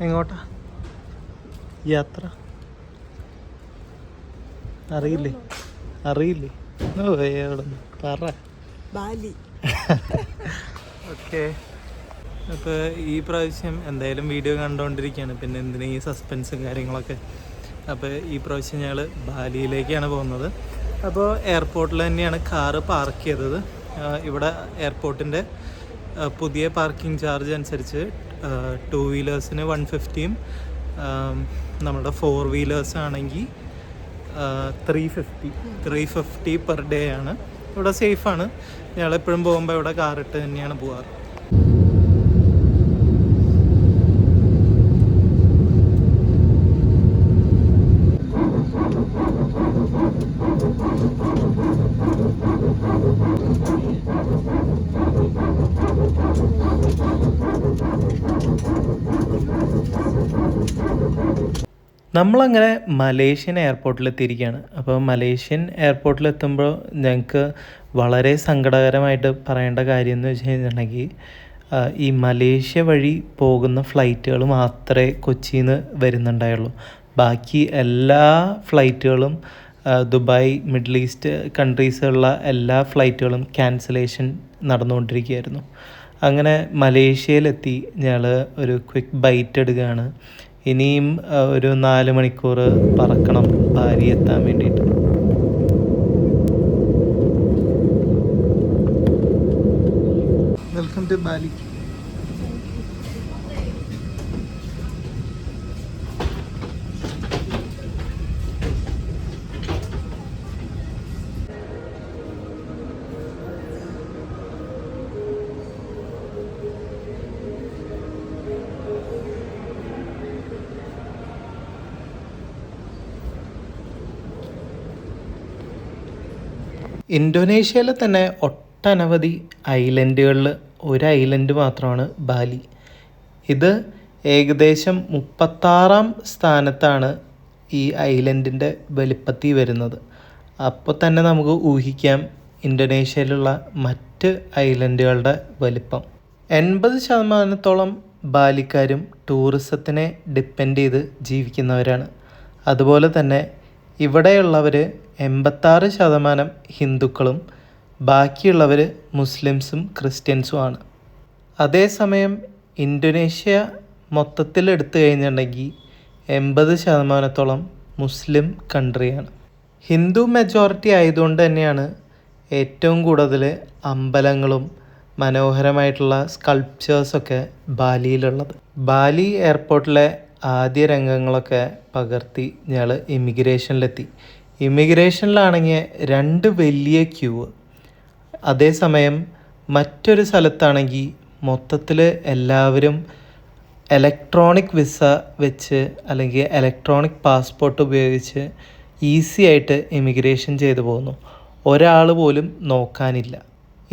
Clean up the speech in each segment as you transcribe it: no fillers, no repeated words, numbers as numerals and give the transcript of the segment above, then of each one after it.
എങ്ങോട്ടാ യാത്ര? അറിയില്ലേ? എവിടെ പറ. ബാലി. ഓക്കെ, അപ്പോൾ ഈ പ്രാവശ്യം എന്തായാലും വീഡിയോ കണ്ടുകൊണ്ടിരിക്കുകയാണ്, പിന്നെ എന്തിനാ ഈ സസ്പെൻസും കാര്യങ്ങളൊക്കെ. അപ്പോൾ ഈ പ്രാവശ്യം ഞങ്ങൾ ബാലിയിലേക്കാണ് പോകുന്നത്. അപ്പോൾ എയർപോർട്ടിൽ തന്നെയാണ് കാറ് പാർക്ക് ചെയ്തത്. ഇവിടെ എയർപോർട്ടിൻ്റെ പുതിയ പാർക്കിംഗ് ചാർജ് അനുസരിച്ച് 2 വീലേഴ്സിന് 150, നമ്മുടെ 4 വീലേഴ്സ് ആണെങ്കിൽ 350 പെർ ഡേ ആണ്. ഇവിടെ സേഫാണ്. ഞങ്ങളെപ്പോഴും പോകുമ്പോൾ ഇവിടെ കാറിട്ട് തന്നെയാണ് പോകാറ്. നമ്മളങ്ങനെ മലേഷ്യൻ എയർപോർട്ടിലെത്തിയിരിക്കുകയാണ്. അപ്പോൾ മലേഷ്യൻ എയർപോർട്ടിലെത്തുമ്പോൾ ഞങ്ങൾക്ക് വളരെ സങ്കടകരമായിട്ട് പറയേണ്ട കാര്യം എന്ന് വെച്ച് കഴിഞ്ഞിട്ടുണ്ടെങ്കിൽ, ഈ മലേഷ്യ വഴി പോകുന്ന ഫ്ലൈറ്റുകൾ മാത്രമേ കൊച്ചിയിൽ നിന്ന് വരുന്നുണ്ടായുള്ളൂ. ബാക്കി എല്ലാ ഫ്ലൈറ്റുകളും ദുബായ്, മിഡിൽ ഈസ്റ്റ് കൺട്രീസുള്ള എല്ലാ ഫ്ലൈറ്റുകളും ക്യാൻസലേഷൻ നടന്നുകൊണ്ടിരിക്കുകയായിരുന്നു. അങ്ങനെ മലേഷ്യയിലെത്തി ഞങ്ങൾ ഒരു ക്വിക്ക് ബൈറ്റ് എടുക്കുകയാണ്. ഇനിയും ഒരു 4 മണിക്കൂർ പറക്കണം ബാലി എത്താൻ വേണ്ടിയിട്ട്. Welcome to Bali. ഇന്തോനേഷ്യയിലെ തന്നെ ഒട്ടനവധി ഐലൻഡുകളിൽ ഒരു ഐലൻഡ് മാത്രമാണ് ബാലി. ഇത് ഏകദേശം 36ാം സ്ഥാനത്താണ് ഈ ഐലൻഡിൻ്റെ വലിപ്പത്തിൽ വരുന്നത്. അപ്പോൾ തന്നെ നമുക്ക് ഊഹിക്കാം ഇന്തോനേഷ്യയിലുള്ള മറ്റ് ഐലൻഡുകളുടെ വലിപ്പം. 80% ബാലിക്കാരും ടൂറിസത്തിനെ ഡിപ്പെൻഡ് ചെയ്ത് ജീവിക്കുന്നവരാണ്. അതുപോലെ തന്നെ ഇവിടെയുള്ളവർ 86% ഹിന്ദുക്കളും ബാക്കിയുള്ളവർ മുസ്ലിംസും ക്രിസ്ത്യൻസുമാണ്. അതേസമയം ഇന്തോനേഷ്യ മൊത്തത്തിൽ എടുത്തു കഴിഞ്ഞിട്ടുണ്ടെങ്കിൽ 80% മുസ്ലിം കൺട്രിയാണ്. ഹിന്ദു മെജോറിറ്റി ആയതുകൊണ്ട് തന്നെയാണ് ഏറ്റവും കൂടുതൽ അമ്പലങ്ങളും മനോഹരമായിട്ടുള്ള സ്കൾപ്ചേഴ്സൊക്കെ ബാലിയിലുള്ളത്. ബാലി എയർപോർട്ടിലെ ആദ്യ രംഗങ്ങളൊക്കെ പകർത്തി ഞങ്ങൾ ഇമിഗ്രേഷനിലെത്തി. ഇമിഗ്രേഷനിലാണെങ്കിൽ 2 വലിയ ക്യൂ. അതേസമയം മറ്റൊരു സ്ഥലത്താണെങ്കിൽ മൊത്തത്തിൽ എല്ലാവരും ഇലക്ട്രോണിക് വിസ വെച്ച് അല്ലെങ്കിൽ ഇലക്ട്രോണിക് പാസ്പോർട്ട് ഉപയോഗിച്ച് ഈസി ആയിട്ട് ഇമിഗ്രേഷൻ ചെയ്തു പോകുന്നു. ഒരാൾ പോലും നോക്കാനില്ല.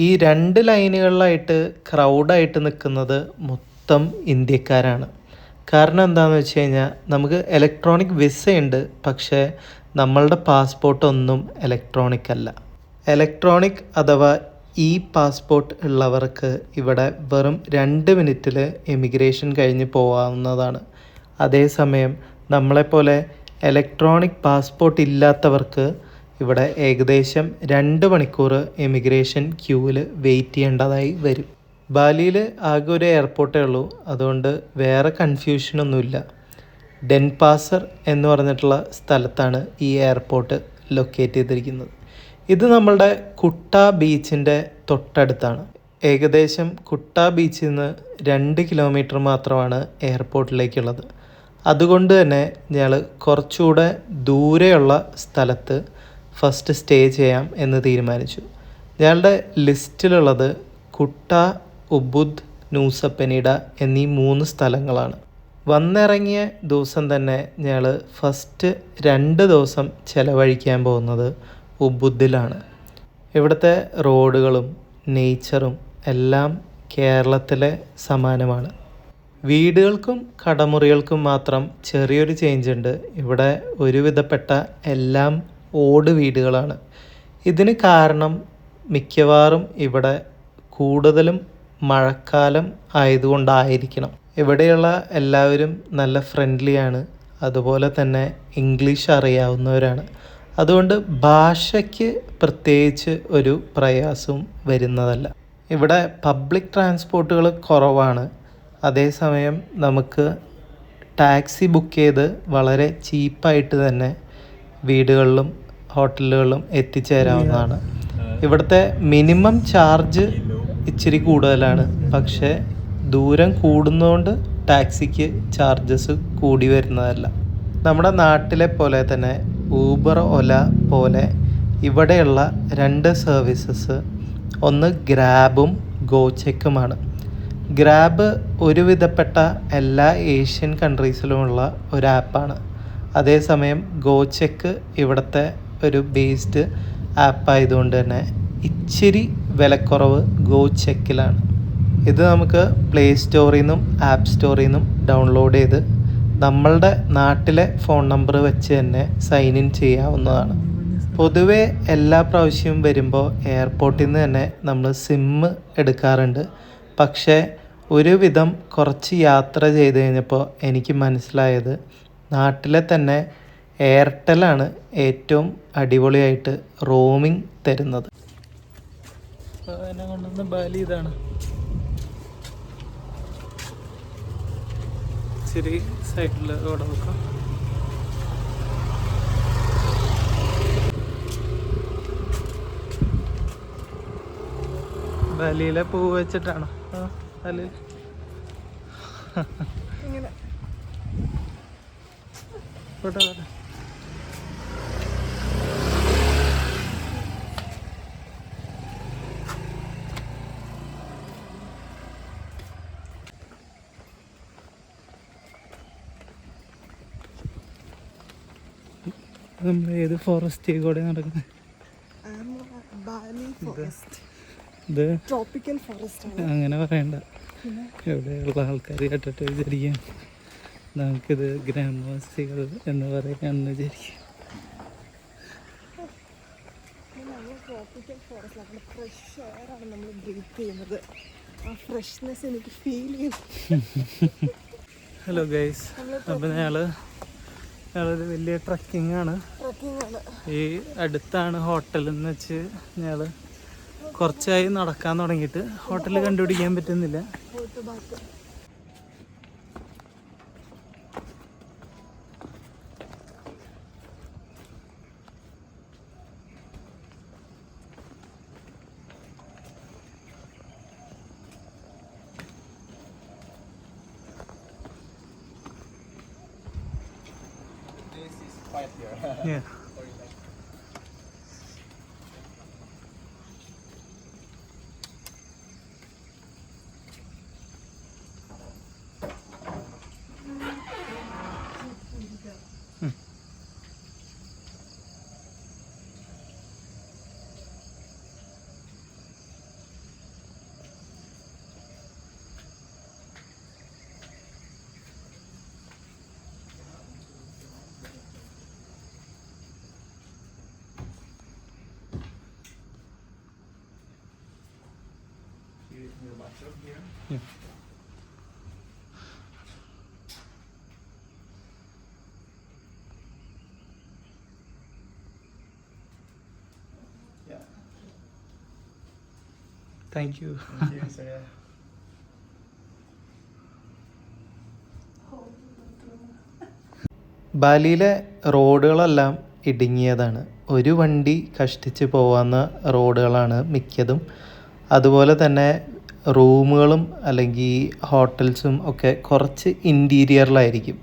ഈ 2 ലൈനുകളിലായിട്ട് ക്രൗഡായിട്ട് നിൽക്കുന്നത് മൊത്തം ഇന്ത്യക്കാരാണ്. കാരണം എന്താണെന്ന് വെച്ച് കഴിഞ്ഞാൽ, നമുക്ക് ഇലക്ട്രോണിക് വിസ ഉണ്ട്, പക്ഷേ നമ്മളുടെ പാസ്പോർട്ടൊന്നും ഇലക്ട്രോണിക് അല്ല. ഇലക്ട്രോണിക് അഥവാ ഇ പാസ്പോർട്ട് ഉള്ളവർക്ക് ഇവിടെ വെറും 2 മിനിറ്റിൽ ഇമിഗ്രേഷൻ കഴിഞ്ഞ് പോകാവുന്നതാണ്. അതേസമയം നമ്മളെപ്പോലെ ഇലക്ട്രോണിക് പാസ്പോർട്ട് ഇല്ലാത്തവർക്ക് ഇവിടെ ഏകദേശം 2 മണിക്കൂർ ഇമിഗ്രേഷൻ ക്യൂവിൽ വെയിറ്റ് ചെയ്യേണ്ടതായി വരും. ബാലിയിൽ ആകെ ഒരു എയർപോർട്ടേ ഉള്ളൂ, അതുകൊണ്ട് വേറെ കൺഫ്യൂഷനൊന്നുമില്ല. ഡെൻപാസർ എന്ന് പറഞ്ഞിട്ടുള്ള സ്ഥലത്താണ് ഈ എയർപോർട്ട് ലൊക്കേറ്റ് ചെയ്തിരിക്കുന്നത്. ഇത് നമ്മളുടെ കുട്ട ബീച്ചിൻ്റെ തൊട്ടടുത്താണ്. ഏകദേശം കുട്ട ബീച്ചിൽ നിന്ന് 2 കിലോമീറ്റർ മാത്രമാണ് എയർപോർട്ടിലേക്കുള്ളത്. അതുകൊണ്ട് തന്നെ ഞങ്ങൾ കുറച്ചുകൂടെ ദൂരെയുള്ള സ്ഥലത്ത് ഫസ്റ്റ് സ്റ്റേ ചെയ്യാം എന്ന് തീരുമാനിച്ചു. ഞങ്ങളുടെ ലിസ്റ്റിലുള്ളത് കുട്ട, ഉബുദ്, നൂസ പെനിഡ എന്നീ 3 സ്ഥലങ്ങളാണ്. വന്നിറങ്ങിയ ദിവസം തന്നെ ഞങ്ങൾ ഫസ്റ്റ് 2 ദിവസം ചിലവഴിക്കാൻ പോകുന്നത് ഉബുദിലാണ്. ഇവിടുത്തെ റോഡുകളും നേച്ചറും എല്ലാം കേരളത്തിലെ സമാനമാണ്. വീടുകൾക്കും കടമുറികൾക്കും മാത്രം ചെറിയൊരു ചേഞ്ച് ഉണ്ട്. ഇവിടെ ഒരുവിധപ്പെട്ട എല്ലാം ഓട് വീടുകളാണ്. ഇതിന് കാരണം മിക്കവാറും ഇവിടെ കൂടുതലും മഴക്കാലം ആയതുകൊണ്ടായിരിക്കണം. ഇവിടെയുള്ള എല്ലാവരും നല്ല ഫ്രണ്ട്ലിയാണ്, അതുപോലെ തന്നെ ഇംഗ്ലീഷ് അറിയാവുന്നവരാണ്. അതുകൊണ്ട് ഭാഷയ്ക്ക് പ്രത്യേകിച്ച് ഒരു പ്രയാസവും വരുന്നതല്ല. ഇവിടെ പബ്ലിക് ട്രാൻസ്പോർട്ടുകൾ കുറവാണ്. അതേസമയം നമുക്ക് ടാക്സി ബുക്ക് ചെയ്ത് വളരെ ചീപ്പായിട്ട് തന്നെ വീടുകളിലും ഹോട്ടലുകളിലും എത്തിച്ചേരാവുന്നതാണ്. ഇവിടുത്തെ മിനിമം ചാർജ് ഇച്ചിരി കൂടുതലാണ്, പക്ഷേ ദൂരം കൂടുന്നതുകൊണ്ട് ടാക്സിക്ക് ചാർജസ് കൂടി വരുന്നതല്ല. നമ്മുടെ നാട്ടിലെ പോലെ തന്നെ ഊബർ ഒല പോലെ ഇവിടെയുള്ള 2 സർവീസസ്, ഒന്ന് ഗ്രാബും ഗോചെക്കുമാണ്. ഗ്രാബ് ഒരുവിധപ്പെട്ട എല്ലാ ഏഷ്യൻ കൺട്രീസിലുമുള്ള ഒരു ആപ്പാണ്. അതേസമയം ഗോചെക്ക് ഇവിടുത്തെ ഒരു ബേസ്ഡ് ആപ്പായതുകൊണ്ട് തന്നെ ഇച്ചിരി വിലക്കുറവ് ഗോചെക്കിലാണ്. ഇത് നമുക്ക് പ്ലേ സ്റ്റോറിൽ നിന്നും ആപ്പ് സ്റ്റോറിൽ നിന്നും ഡൗൺലോഡ് ചെയ്ത് നമ്മളുടെ നാട്ടിലെ ഫോൺ നമ്പർ വെച്ച് തന്നെ സൈൻ ഇൻ ചെയ്യാവുന്നതാണ്. പൊതുവേ എല്ലാ പ്രാവശ്യവും വരുമ്പോൾ എയർപോർട്ടിൽ നിന്ന് തന്നെ നമ്മൾ സിമ്മ് എടുക്കാറുണ്ട്. പക്ഷേ ഒരുവിധം കുറച്ച് യാത്ര ചെയ്ത് കഴിഞ്ഞപ്പോൾ എനിക്ക് മനസ്സിലായത് നാട്ടിലെ തന്നെ എയർടെലാണ് ഏറ്റവും അടിപൊളിയായിട്ട് റോമിംഗ് തരുന്നത്. എന്നെ കൊണ്ടുവന്ന ബാലി ഇതാണ്. ഇച്ചിരി സൈഡിൽ അവിടെ വെക്കാം. ബാലിയിലെ പൂ വെച്ചിട്ടാണ് ബാലിയിൽ നമ്മൾ ഏത് ഫോറസ്റ്റിൽ കൂടെ നടക്കുന്നത്? ഇത് ട്രോപ്പിക്കൽ ഫോറസ്റ്റ് അങ്ങനെ പറയണ്ട. എവിടെയുള്ള ആൾക്കാർ കേട്ടിട്ട് വിചാരിക്കാം നമുക്കിത് ഗ്രാമവാസികൾ എന്ന് പറയാമെന്ന് വിചാരിക്കും. ട്രോപ്പിക്കൽ ഫോറസ്റ്റ് ഫ്രഷ് എയറാണ് നമ്മൾ ബ്രീത്ത് ചെയ്യുന്നത്. ആ ഫ്രഷ്നെസ് എനിക്ക് ഫീൽ ചെയ്യും. ഹലോ ഗൈസ്, അപ്പം ഞങ്ങളൊരു വലിയ ട്രക്കിംഗ് ആണ്. ഈ അടുത്താണ് ഹോട്ടൽ എന്ന് വെച്ച് ഞങ്ങൾ കുറച്ചായി നടക്കാൻ തുടങ്ങിയിട്ട് ഹോട്ടൽ കണ്ടുപിടിക്കാൻ പറ്റുന്നില്ല. Yeah. Yeah. Yeah. Thank you. Thank you, sir. ബാലിയിലെ റോഡുകളെല്ലാം ഇടുങ്ങിയതാണ്. ഒരു വണ്ടി കഷ്ടിച്ച് പോകാവുന്ന റോഡുകളാണ് മിക്കതും. അതുപോലെ തന്നെ റൂമുകളും അല്ലെങ്കിൽ ഹോട്ടൽസും ഒക്കെ കുറച്ച് ഇൻറ്റീരിയറിലായിരിക്കും.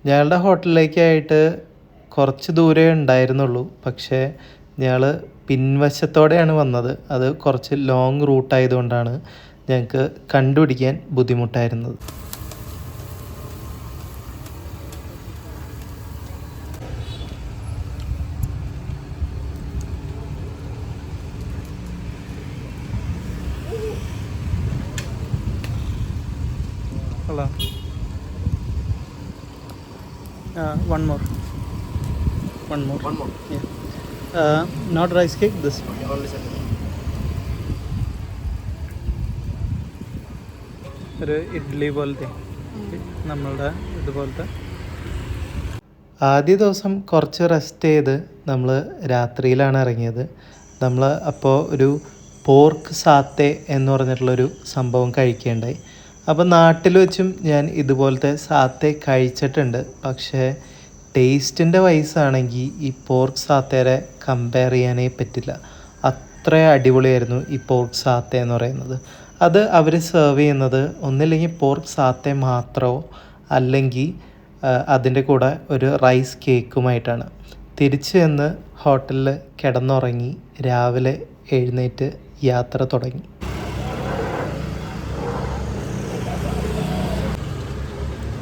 ഞങ്ങളുടെ ഹോട്ടലിലേക്കായിട്ട് കുറച്ച് ദൂരമേ ഉണ്ടായിരുന്നുള്ളൂ, പക്ഷേ ഞങ്ങൾ പിൻവശത്തോടെയാണ് വന്നത്. അത് കുറച്ച് ലോങ് റൂട്ടായതുകൊണ്ടാണ് ഞങ്ങൾക്ക് കണ്ടുപിടിക്കാൻ ബുദ്ധിമുട്ടായിരുന്നത്. Hello. One more. Yeah. Not rice cake. This. Okay, only second. ഒരു ഇഡ്ഡലി പോലത്തെ നമ്മളുടെ ഇതുപോലത്തെ ആദ്യ ദിവസം കുറച്ച് റെസ്റ്റ് ചെയ്ത് നമ്മൾ രാത്രിയിലാണ് ഇറങ്ങിയത്. നമ്മൾ അപ്പോൾ ഒരു പോർക്ക് സാത്തേ എന്ന് പറഞ്ഞിട്ടുള്ളൊരു സംഭവം കഴിക്കുകയുണ്ടായി. അപ്പോൾ നാട്ടിൽ വെച്ചും ഞാൻ ഇതുപോലത്തെ സാത്തേ കഴിച്ചിട്ടുണ്ട്. പക്ഷേ ടേസ്റ്റിൻ്റെ വയസ്സാണെങ്കിൽ ഈ പോർക്ക് സാത്തേരെ കമ്പയർ ചെയ്യാനേ പറ്റില്ല. അത്ര അടിപൊളിയായിരുന്നു ഈ പോർക്ക് സാത്തേ എന്ന് പറയുന്നത്. അത് അവർ സെർവ് ചെയ്യുന്നത് ഒന്നില്ലെങ്കിൽ പോർക്ക് സാത്തേ മാത്രമോ അല്ലെങ്കിൽ അതിൻ്റെ കൂടെ ഒരു റൈസ് കേക്കുമായിട്ടാണ്. തിരിച്ച് ചെന്ന് ഹോട്ടലിൽ കിടന്നുറങ്ങി രാവിലെ എഴുന്നേറ്റ് യാത്ര തുടങ്ങി.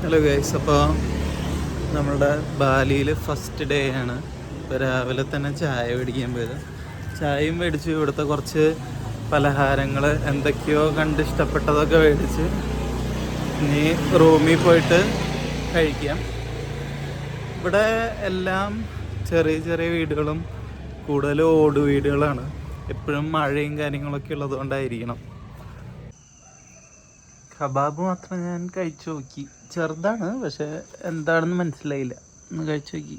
ഹലോ ഗൈസ്, അപ്പോൾ നമ്മുടെ ബാലിയിൽ ഫസ്റ്റ് ഡേ ആണ്. ഇപ്പോൾ രാവിലെ തന്നെ ചായ മേടിക്കാൻ പോയത്. ചായയും മേടിച്ചു, ഇവിടുത്തെ കുറച്ച് പലഹാരങ്ങൾ എന്തൊക്കെയോ കണ്ട് ഇഷ്ടപ്പെട്ടതൊക്കെ മേടിച്ച് ഇനി റൂമിൽ പോയിട്ട് കഴിക്കാം. ഇവിടെ എല്ലാം ചെറിയ ചെറിയ വീടുകളും കൂടുതലും ഓട് വീടുകളാണ്. എപ്പോഴും മഴയും കാര്യങ്ങളൊക്കെ ഉള്ളതുകൊണ്ടായിരിക്കണം. കബാബ് മാത്രം ഞാൻ കഴിച്ചു നോക്കി. ചെറുതാണ്, പക്ഷെ എന്താണെന്ന് മനസ്സിലായില്ല. ഒന്ന് കഴിച്ചു നോക്കി.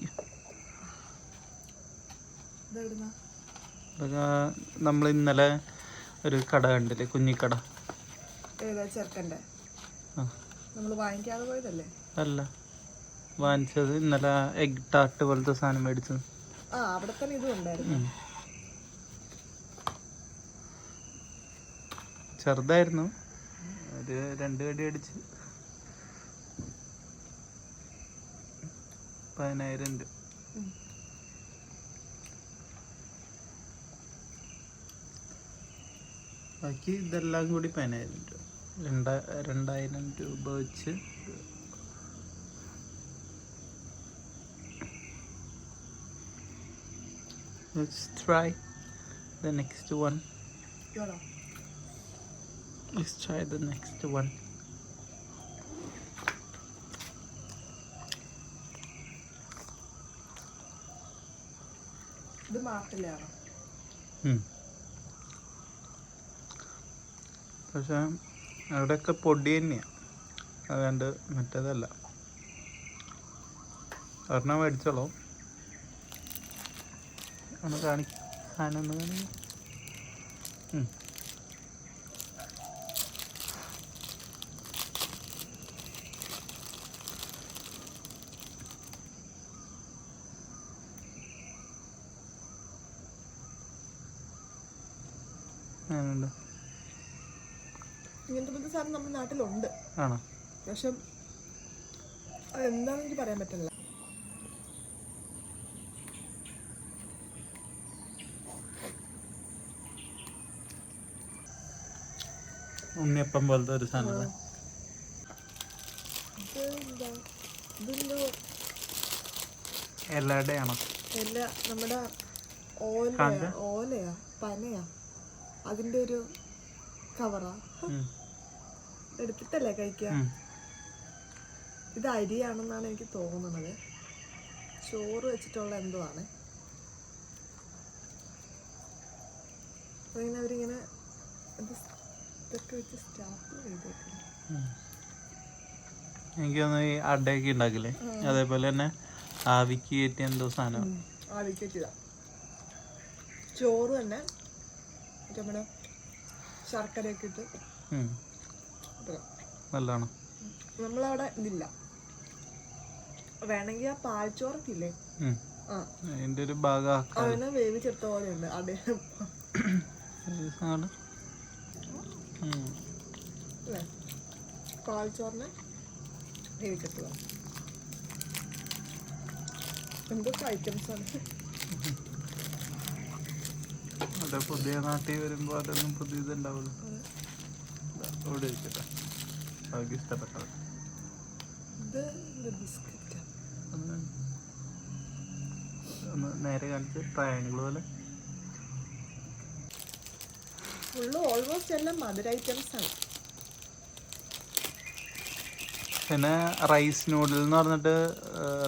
നമ്മൾ ഇന്നലെ ഒരു കട കണ്ടില്ലേ, കുഞ്ഞിക്കട. അല്ല, വാങ്ങിച്ചത് ഇന്നലെ എഗ് ടാർട്ട് പോലത്തെ സാധനം മേടിച്ചത്. ചെറുതായിരുന്നു, ഒരു 2 കടി അടിച്ച് 10,000 രൂപ. ബാക്കി ഇതെല്ലാം കൂടി 10,000 രൂപ. 2,000 രൂപ വെച്ച് let's try the next one. Let's try the next one. ഇത് മാട്ടിലാണ്. പക്ഷെ അവിടെയൊക്കെ പൊടി തന്നെയാണ്, അതുകൊണ്ട് മറ്റേതല്ല. ഒരെണ്ണം മേടിച്ചോളൂ. ഒന്ന് കാണിക്കും, സാധനം ഒന്ന് കാണിക്കും. ഇങ്ങനത്തെ സാധനം നമ്മുടെ നാട്ടിലുണ്ട്, പക്ഷെ അതെന്താണെന്ന് എനിക്ക് പറയാൻ പറ്റില്ല. ഉണ്ണിയപ്പം പോലത്തെ ഒരു സാധനം. എല്ലാടെയാണോ? എല്ലാ നമ്മുടെ ഓലയാ പനയാ അതിന്റെ ഒരു കവറാ എടുത്തിട്ടല്ലേ കഴിക്കുക. ഇത് അരിയാണെന്നാണ് എനിക്ക് തോന്നുന്നത്. ചോറ് വെച്ചിട്ടുള്ള എന്തോ ആണ്. അങ്ങനെ അവരിങ്ങനെ ഇതൊക്കെ വെച്ച് സ്റ്റാപ്പിൾ ചെയ്തേക്കുന്നു. എനിക്ക് തോന്നുന്നു ഈ അടയൊക്കെ ഉണ്ടാക്കില്ലേ, അതേപോലെ തന്നെ ആവിക്ക് കയറ്റി എന്തോ സാധനം. ആവിക്ക് കയറ്റിയതാ. ചോറ് തന്നെ നമ്മുടെ ശർക്കരയൊക്കെ ഇട്ട് നല്ലതാണ്. നമ്മളവിടെ ഇതില്ല. വേണമെങ്കിൽ ആ പാൽച്ചോറൊക്കെ ഇല്ലേ, അതിന്റെ ഒരു ഭാഗം അവനെ വേവിച്ചെടുത്ത പോലെ ഉണ്ട് അട. പാൽച്ചോറിനെ വേവിച്ചെടുത്തതാ. എന്തൊക്കെ ഐറ്റംസ് ആണ്. അതെ, പുതിയ നാട്ടിൽ വരുമ്പോ അതൊന്നും പുതിയത് ഉണ്ടാവുള്ളൂ. ഇവിടെ വെച്ചിട്ടാ അവർക്ക് ഇഷ്ടപ്പെട്ടത്. ഒന്ന് നേരെ കാണിച്ച് ട്രയാങ്കിൾ പോലെ. ഓൾമോസ്റ്റ് എല്ലാം മധുര ഐറ്റംസ് ആണ്. പിന്നെ റൈസ് നൂഡിൽ എന്ന് പറഞ്ഞിട്ട്,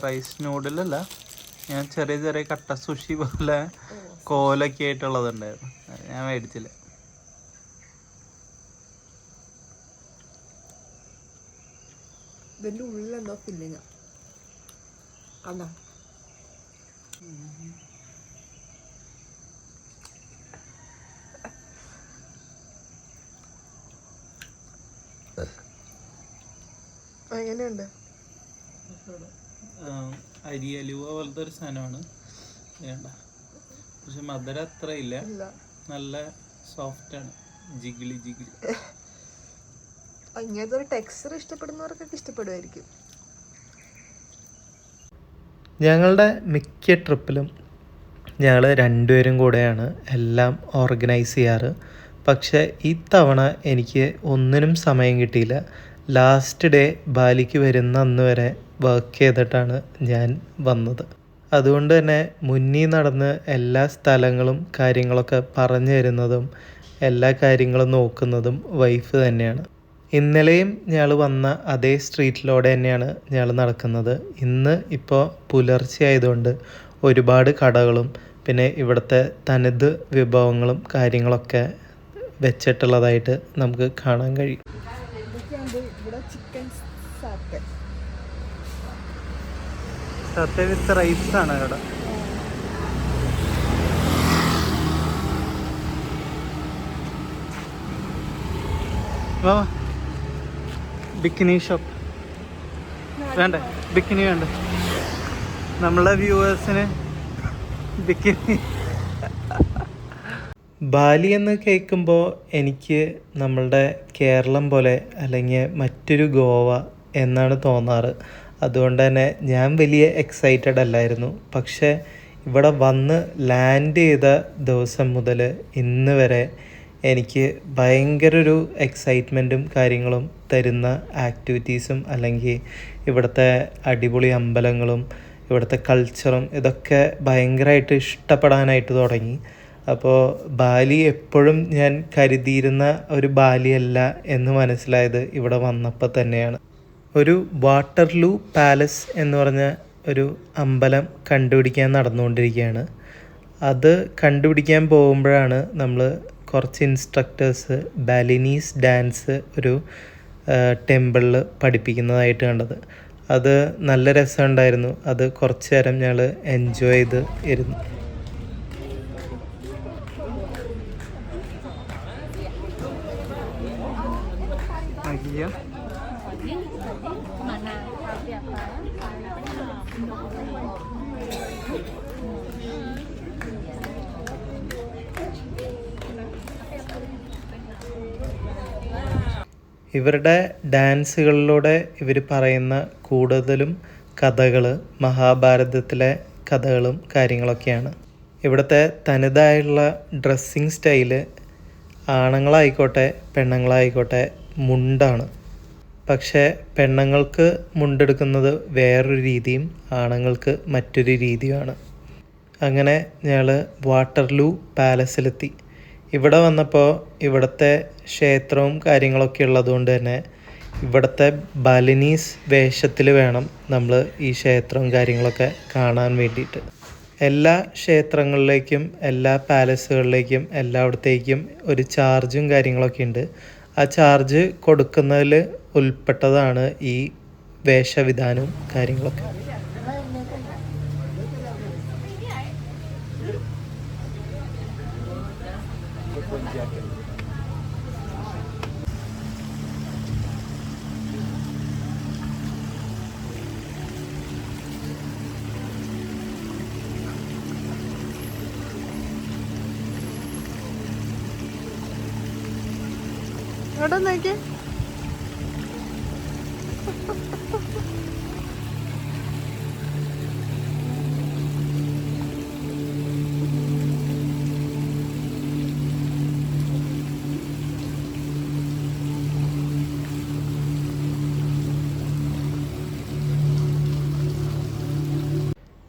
റൈസ് നൂഡിലല്ല, ഞാൻ ചെറിയ ചെറിയ കട്ട സുഷി പോലെ കോലൊക്കെ ആയിട്ടുള്ളതുണ്ടായിരുന്നു. ഞാൻ മേടിച്ചില്ല. ഇതിൻ്റെ ഉള്ളിലെന്തോ ഫില്ലിങ് കണ്ടോ. എങ്ങനെയുണ്ട്? അരി അലുവ പോലത്തെ ഒരു സാധനമാണ്, വേണ്ട. പക്ഷെ മധുരം അത്ര ഇല്ല, നല്ല സോഫ്റ്റ് ആണ്, ജിഗിളി ജിഗിളി. ഇങ്ങനത്തെ ഒരു ടെക്സ്ചർ ഇഷ്ടപ്പെടുന്നവർക്കൊക്കെ ഇഷ്ടപ്പെടുമായിരിക്കും. ഞങ്ങളുടെ മിക്ക ട്രിപ്പിലും ഞങ്ങൾ രണ്ടുപേരും കൂടെയാണ് എല്ലാം ഓർഗനൈസ് ചെയ്യാറ്. പക്ഷേ ഇത്തവണ എനിക്ക് ഒന്നിനും സമയം കിട്ടിയില്ല. ലാസ്റ്റ് ഡേ ബാലിക്ക് വരുന്ന അന്ന് വരെ വർക്ക് ചെയ്തിട്ടാണ് ഞാൻ വന്നത്. അതുകൊണ്ട് തന്നെ മുന്നിൽ നടന്ന് എല്ലാ സ്ഥലങ്ങളും കാര്യങ്ങളൊക്കെ പറഞ്ഞു തരുന്നതും എല്ലാ കാര്യങ്ങളും നോക്കുന്നതും വൈഫ് തന്നെയാണ്. ഇന്നലെയും ഞങ്ങൾ വന്ന അതേ സ്ട്രീറ്റിലൂടെ തന്നെയാണ് ഞങ്ങൾ നടക്കുന്നത്. ഇന്ന് ഇപ്പോൾ പുലർച്ചെ ആയതുകൊണ്ട് ഒരുപാട് കടകളും പിന്നെ ഇവിടുത്തെ തനത് വിഭവങ്ങളും കാര്യങ്ങളൊക്കെ വെച്ചിട്ടുള്ളതായിട്ട് നമുക്ക് കാണാൻ കഴിയും. സത്യ വിത്ത് റൈസ് ആണ് ഇവിടെ. ബിക്കിനി ഷോപ്പ് വേണ്ടേ? ബിക്കിനി വേണ്ട? നമ്മളെ വ്യൂവേഴ്സിന് ബിക്കിനി. ബാലി എന്ന് കേൾക്കുമ്പോൾ എനിക്ക് നമ്മളുടെ കേരളം പോലെ അല്ലെങ്കിൽ മറ്റൊരു ഗോവ എന്നാണ് തോന്നാറ്. അതുകൊണ്ട് തന്നെ ഞാൻ വലിയ എക്സൈറ്റഡ് അല്ലായിരുന്നു. പക്ഷേ ഇവിടെ വന്ന് ലാൻഡ് ചെയ്ത ദിവസം മുതൽ ഇന്ന് വരെ എനിക്ക് ഭയങ്കര ഒരു എക്സൈറ്റ്മെൻറ്റും കാര്യങ്ങളും തരുന്ന ആക്ടിവിറ്റീസും അല്ലെങ്കിൽ ഇവിടുത്തെ അടിപൊളി അമ്പലങ്ങളും ഇവിടുത്തെ കൾച്ചറും ഇതൊക്കെ ഭയങ്കരമായിട്ട് ഇഷ്ടപ്പെടാനായിട്ട് തുടങ്ങി. അപ്പോൾ ബാലി എപ്പോഴും ഞാൻ കരുതിയിരുന്ന ഒരു ബാലിയല്ല എന്ന് മനസ്സിലായത് ഇവിടെ വന്നപ്പോൾ തന്നെയാണ്. ഒരു വാട്ടർലൂ പാലസ് എന്ന് പറഞ്ഞ ഒരു അമ്പലം കണ്ടുപിടിക്കാൻ നടന്നുകൊണ്ടിരിക്കുകയാണ്. അത് കണ്ടുപിടിക്കാൻ പോകുമ്പോഴാണ് നമ്മൾ കുറച്ച് ഇൻസ്ട്രക്ടേഴ്സ് ബാലിനീസ് ഡാൻസ് ഒരു ടെമ്പിളിൽ പഠിപ്പിക്കുന്നതായിട്ട് കണ്ടത്. അത് നല്ല രസമുണ്ടായിരുന്നു. അത് കുറച്ച് നേരം ഞങ്ങൾ എൻജോയ് ചെയ്ത് ഇരുന്നു. ഇവരുടെ ഡാൻസുകളിലൂടെ ഇവർ പറയുന്ന കൂടുതലും കഥകൾ മഹാഭാരതത്തിലെ കഥകളും കാര്യങ്ങളൊക്കെയാണ്. ഇവിടുത്തെ തനതായുള്ള ഡ്രസ്സിങ് സ്റ്റൈല് ആണുങ്ങളായിക്കോട്ടെ പെണ്ണുങ്ങളായിക്കോട്ടെ മുണ്ടാണ്. പക്ഷേ പെണ്ണുങ്ങൾക്ക് മുണ്ടെടുക്കുന്നത് വേറൊരു രീതിയും ആണുങ്ങൾക്ക് മറ്റൊരു രീതിയുമാണ്. അങ്ങനെ ഞങ്ങൾ വാട്ടർലൂ പാലസിലെത്തി. ഇവിടെ വന്നപ്പോൾ ഇവിടുത്തെ ക്ഷേത്രവും കാര്യങ്ങളൊക്കെ ഉള്ളതുകൊണ്ട് തന്നെ ഇവിടുത്തെ ബാലിനീസ് വേഷത്തിൽ വേണം നമ്മൾ ഈ ക്ഷേത്രവും കാര്യങ്ങളൊക്കെ കാണാൻ വേണ്ടിയിട്ട്. എല്ലാ ക്ഷേത്രങ്ങളിലേക്കും എല്ലാ പാലസുകളിലേക്കും എല്ലായിടത്തേക്കും ഒരു ചാർജും കാര്യങ്ങളൊക്കെ ഉണ്ട്. ആ ചാർജ് കൊടുക്കുന്നതിൽ ഉൾപ്പെട്ടതാണ് ഈ വേഷവിധാനവും കാര്യങ്ങളൊക്കെ. ഇവിടെ നോക്കിയേ,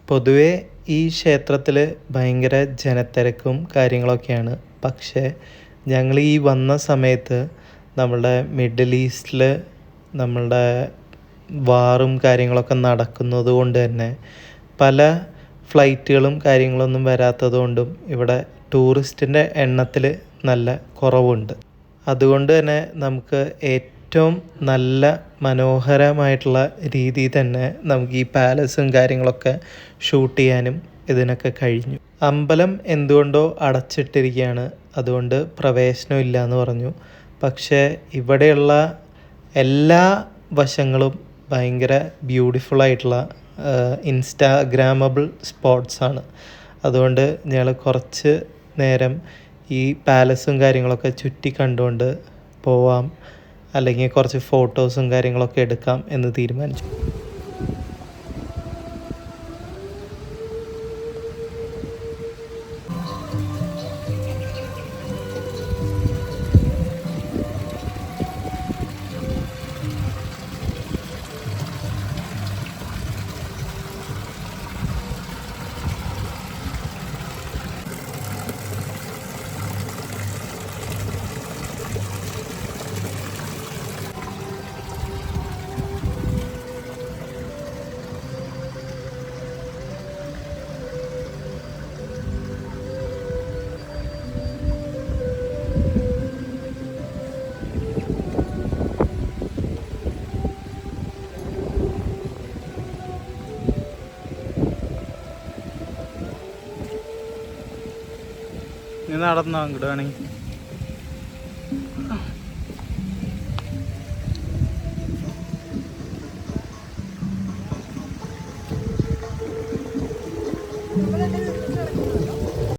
പൊതുവേ ഈ ക്ഷേത്രത്തിൽ ഭയങ്കര ജനത്തിരക്കും കാര്യങ്ങളൊക്കെയാണ്. പക്ഷേ ഞങ്ങൾ ഈ വന്ന സമയത്ത് നമ്മളുടെ മിഡിൽ ഈസ്റ്റിൽ നമ്മളുടെ വാറും കാര്യങ്ങളൊക്കെ നടക്കുന്നത് കൊണ്ട് തന്നെ പല ഫ്ലൈറ്റുകളും കാര്യങ്ങളൊന്നും വരാത്തത് കൊണ്ടും ഇവിടെ ടൂറിസ്റ്റിൻ്റെ എണ്ണത്തിൽ നല്ല കുറവുണ്ട്. അതുകൊണ്ട് തന്നെ നമുക്ക് ഏറ്റവും നല്ല മനോഹരമായിട്ടുള്ള രീതിയിൽ തന്നെ നമുക്ക് ഈ പാലസും കാര്യങ്ങളൊക്കെ ഷൂട്ട് ചെയ്യാനും ഇതിനൊക്കെ കഴിഞ്ഞു. അമ്പലം എന്തുകൊണ്ടോ അടച്ചിട്ടിരിക്കുകയാണ്, അതുകൊണ്ട് പ്രവേശനമില്ല എന്ന് പറഞ്ഞു. പക്ഷേ ഇവിടെയുള്ള എല്ലാ വശങ്ങളും ഭയങ്കര ബ്യൂട്ടിഫുള്ളായിട്ടുള്ള ഇൻസ്റ്റാഗ്രാമബിൾ സ്പോട്ട്സാണ്. അതുകൊണ്ട് ഞങ്ങൾ കുറച്ച് നേരം ഈ പാലസും കാര്യങ്ങളൊക്കെ ചുറ്റി കണ്ടുകൊണ്ട് പോവാം, അല്ലെങ്കിൽ കുറച്ച് ഫോട്ടോസും കാര്യങ്ങളൊക്കെ എടുക്കാം എന്ന് തീരുമാനിച്ചു. നീ നടന്നോ അങ്ങോട്ട് വേണമെങ്കിൽ?